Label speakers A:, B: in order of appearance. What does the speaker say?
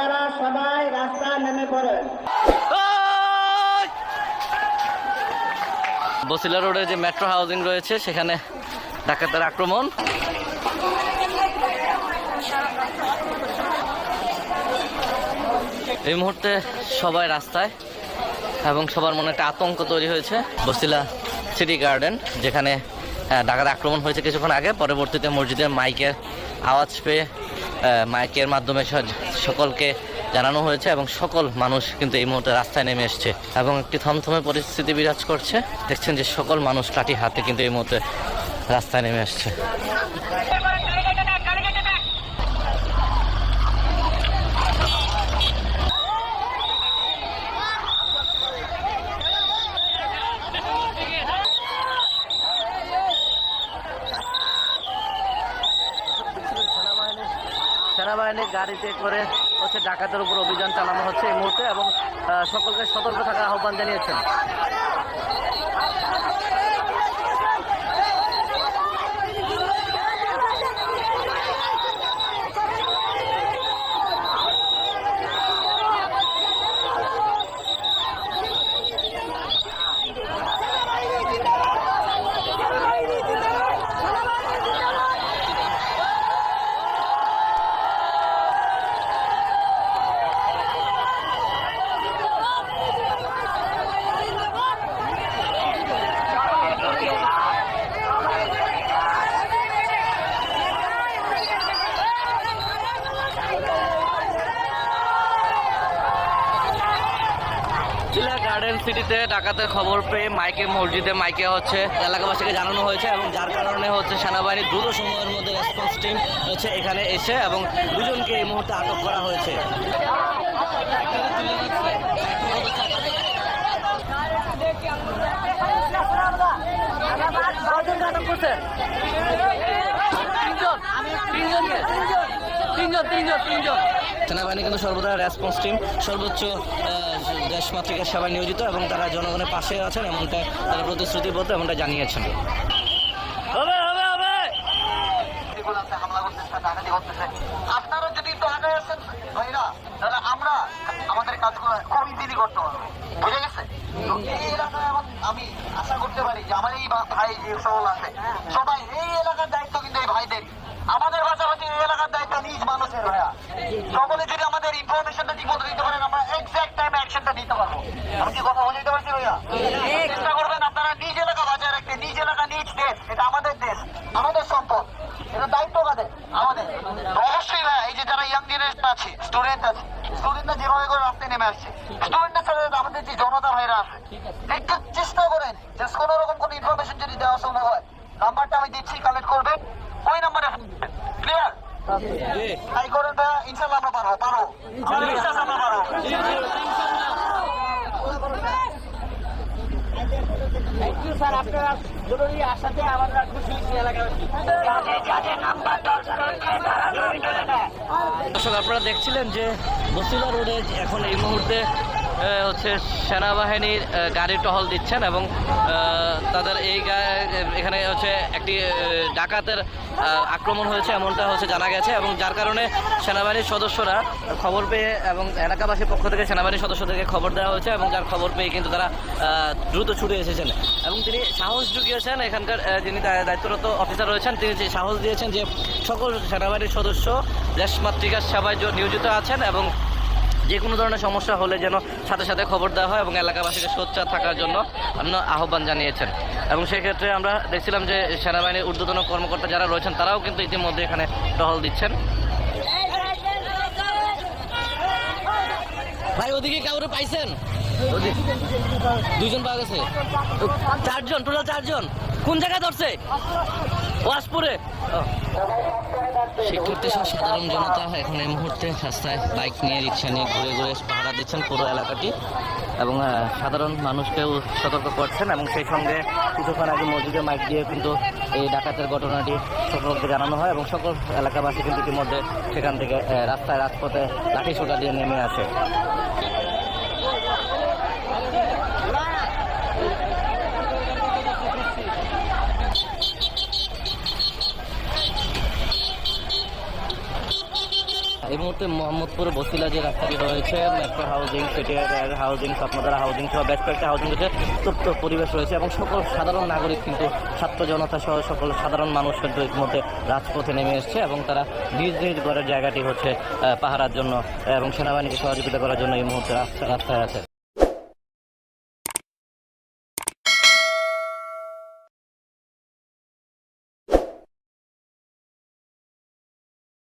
A: আপনারা সবাই রাস্তায় নেমে পড়েন।
B: বসিলা রোডে যে মেট্রো হাউজিং রয়েছে সেখানে ডাকাতের আক্রমণ। এই মুহূর্তে সবাই রাস্তায় এবং সবার মনে একটা আতঙ্ক তৈরি হয়েছে। বসিলা সিটি গার্ডেন যেখানে ডাকাত আক্রমণ হয়েছে কিছুক্ষণ আগে, পরবর্তীতে মসজিদের মাইকের আওয়াজ পেয়ে মাইকের মাধ্যমে সকলকে জানানো হয়েছে এবং সকল মানুষ কিন্তু এই মুহূর্তে রাস্তায় নেমে এসছে এবং একটি থমথমে পরিস্থিতি বিরাজ করছে। দেখছেন যে সকল মানুষ লাঠি হাতে কিন্তু এই মুহূর্তে রাস্তায় নেমে আসছে। সেনাবাহিনীর গাড়িতে করে ডাকাতের উপর অভিযান চালানো হচ্ছে এই মুহূর্তে এবং সকলকে সতর্ক থাকার আহ্বান জানিয়েছেন। গার্ডেন সিটিতে ডাকাতের খবর পেয়ে মসজিদে মাইকে এলাকাবাসীকে জানানো হয়েছে এবং যার কারণে সেনাবাহিনী দ্রুত সময়ের মধ্যে রেসপন্স টিম এখানে এসে এবং দুজনকে এই মুহূর্তে আটক করা হয়েছে। সেনাবাহিনী কিন্তু সর্বদা রেসপন্স টিম সর্বোচ্চ দেশমাতৃকার সেবায় নিয়োজিত এবং তারা জনগণের পাশে আছেন এমনটা তারা প্রতিশ্রুতিবদ্ধ এমনটা জানিয়েছেন।
C: আপনারা যদি একটু আগে আসেন ভাইরা, তাহলে আমরা আমাদের কাজগুলো খুব ইজিলি করতে পারবো। বুঝে গেছে? এই এলাকায় আমি আশা করতে পারি যে আমার এই ভাই যে সকল আছে সবাই এই এলাকার দায়িত্ব কিন্তু এই ভাইদের। আমাদের পাশাপাশি এই এলাকার দায়িত্ব নিজ মানুষের ভাইয়া। সকলে যদি আমাদের ইনফরমেশনটা ঠিক মতো দিতে পারেন আমরা এক্সাক্ট টাইমে অ্যাকশনটা দিতে পারবো। আমি কি কথা বুঝতে পারছি ভাইয়া? চেষ্টা করবেন আপনারা নিজ এলাকা বাজায় রাখতে। নিজ এলাকা নিজ দেশ, এটা আমাদের দেশ, আমাদের সম্পদ, এটা দায়িত্ব কাদের? আমাদের। অবশ্যই ভাইয়া এই যে যারা ইয়াং জেনারেশন আছে, স্টুডেন্ট আছে, স্টুডেন্টরা যেভাবে করে রাস্তায় নেমে আসছে, স্টুডেন্টের সাথে আমাদের যে জনতা ভাইরা আছে একটু চেষ্টা করেন যে কোনো রকম কোনো ইনফরমেশন যদি দেওয়া সম্ভব হয় নাম্বারটা আমি দিচ্ছি, কালেক্ট করবেন, ওই নাম্বারে ক্লিয়ার তাই করেন ভাইয়া। ইনশাল্লাহ আমরা পারবো বিশ্বাস আমরা পারবো।
B: দর্শক আপনারা দেখছিলেন যে বসিলা রোডে এখন এই মুহূর্তে সেনাবাহিনীর গাড়ি টহল দিচ্ছেন এবং তাদের এখানে একটি ডাকাতের আক্রমণ হয়েছে এমনটা জানা গেছে এবং যার কারণে সেনাবাহিনীর সদস্যরা খবর পেয়ে এবং এলাকাবাসীর পক্ষ থেকে সেনাবাহিনীর সদস্যদেরকে খবর দেওয়া হয়েছে এবং যার খবর পেয়ে কিন্তু তারা দ্রুত ছুটে এসেছেন এবং তিনি সাহস জুগিয়েছেন। এখানকার যিনি দায়িত্বরত অফিসার রয়েছেন তিনি সাহস দিয়েছেন যে সকল সেনাবাহিনীর সদস্য দেশমাতৃকার সেবায় নিয়োজিত আছেন এবং যে কোনো ধরনের সমস্যা হলে যেন সাথে সাথে খবর দেওয়া হয় এবং এলাকাবাসীকে সোচ্চার থাকার জন্য আহ্বান জানিয়েছেন। এবং সেক্ষেত্রে আমরা দেখছিলাম যে সেনাবাহিনীর ঊর্ধ্বতন কর্মকর্তা যারা রয়েছেন তারাও কিন্তু ইতিমধ্যে এখানে টহল দিচ্ছেন। ভাই ওদিকে কাউরে পাইছেন? দুজন পাওয়া গেছে, চারজন, টোটাল চারজন। কোন জায়গায় ধরছে? ওয়াসপুরে। শিক্ষার্থী সহ সাধারণ জনতা এখন এই মুহূর্তে রাস্তায় বাইক নিয়ে রিক্সা নিয়ে ঘুরে ঘুরে পাহারা দিচ্ছেন পুরো এলাকাটি এবং সাধারণ মানুষকেও সতর্ক করছেন এবং সেই সঙ্গে কিছুক্ষণ আগে মসজিদে মাইক দিয়ে কিন্তু এই ডাকাতের ঘটনাটি সকলকে জানানো হয় এবং সকল এলাকাবাসী কিন্তু ইতিমধ্যে সেখান থেকে রাস্তায় রাজপথে লাঠি সোটা দিয়ে নেমে আসে। এই মুহূর্তে মোহাম্মদপুর বসিলা যে রাস্তাটি রয়েছে metro housing, city housing, Swapnadhara housing সহ বেশ কয়েকটা হাউজিং রয়েছে, সুপ্ত পরিবেশ রয়েছে এবং সকল সাধারণ নাগরিক কিন্তু ছাত্র জনতা সহ সকল সাধারণ মানুষ কিন্তু ইতিমধ্যে রাজপথে নেমে এসছে এবং তারা নিজ নিজ ঘরের জায়গাটি হচ্ছে পাহারার জন্য এবং সেনাবাহিনীকে সহযোগিতা করার জন্য এই মুহূর্তে রাস্তায় আছে।